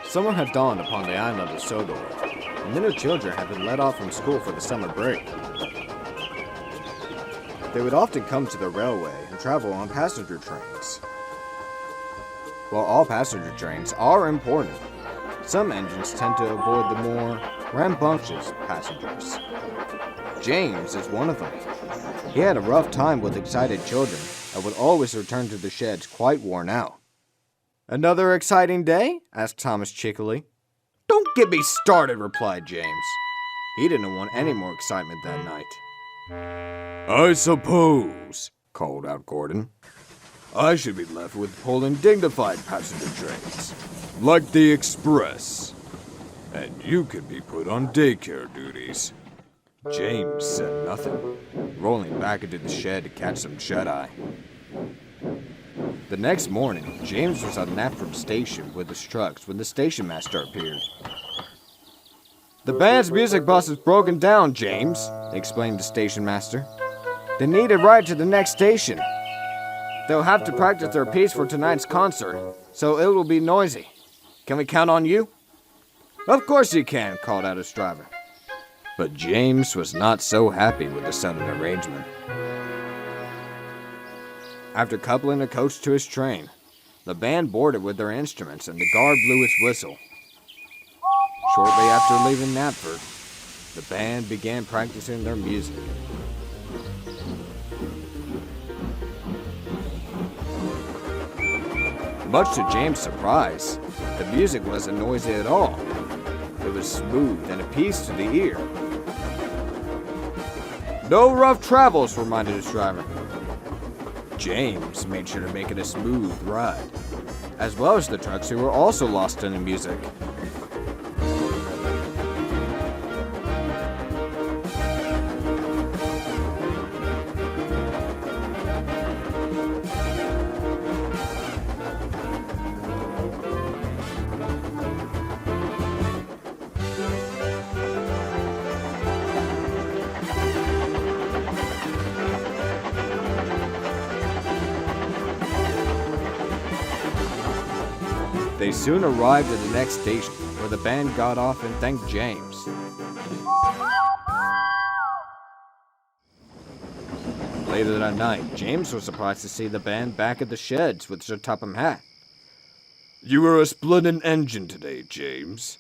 Summer had dawned upon the island of Sodor, and the new children had been let off from school for the summer break. They would often come to the railway and travel on passenger trains. While all passenger trains are important, some engines tend to avoid the more rambunctious passengers. James is one of them. He had a rough time with excited children and would always return to the sheds quite worn out. "Another exciting day?" asked Thomas cheekily. "Don't get me started," replied James. He didn't want any more excitement that night. "I suppose," called out Gordon, "I should be left with pulling dignified passenger trains, like the Express. And you could be put on daycare duties." James said nothing, rolling back into the shed to catch some shut-eye. The next morning, James was on Knapford Station with his trucks when the station master appeared. "The band's music bus is broken down, James," explained the station master. "They need a ride to the next station. They'll have to practice their piece for tonight's concert, so it will be noisy. Can we count on you?" "Of course you can," called out his driver. But James was not so happy with the sudden arrangement. After coupling a coach to his train, the band boarded with their instruments and the guard blew its whistle. Shortly after leaving Knapford, the band began practicing their music. Much to James' surprise, the music wasn't noisy at all. It was smooth and a piece to the ear. "No rough travels," reminded his driver. James made sure to make it a smooth ride, as well as the trucks who were also lost in the music. They soon arrived at the next station, where the band got off and thanked James. Later that night, James was surprised to see the band back at the sheds with Sir Topham Hatt. "You were a splendid engine today, James.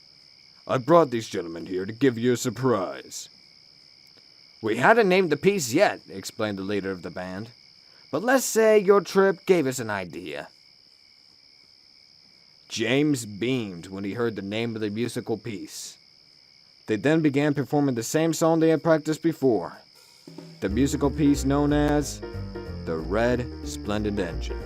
I brought these gentlemen here to give you a surprise." "We hadn't named the piece yet," explained the leader of the band. "But let's say your trip gave us an idea." James beamed when he heard the name of the musical piece. They then began performing the same song they had practiced before, the musical piece known as The Red Splendid Engine.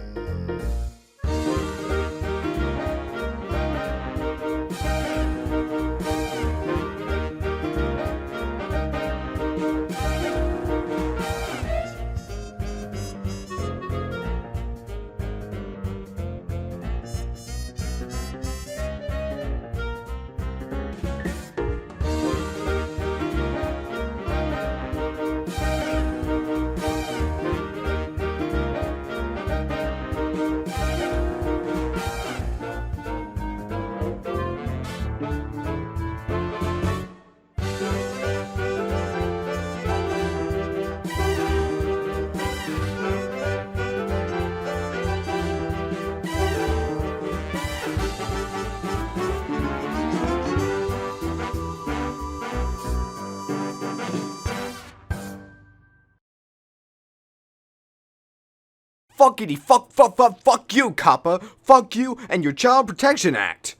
"Fuckity fuck you, COPPA! Fuck you and your Child Protection Act!"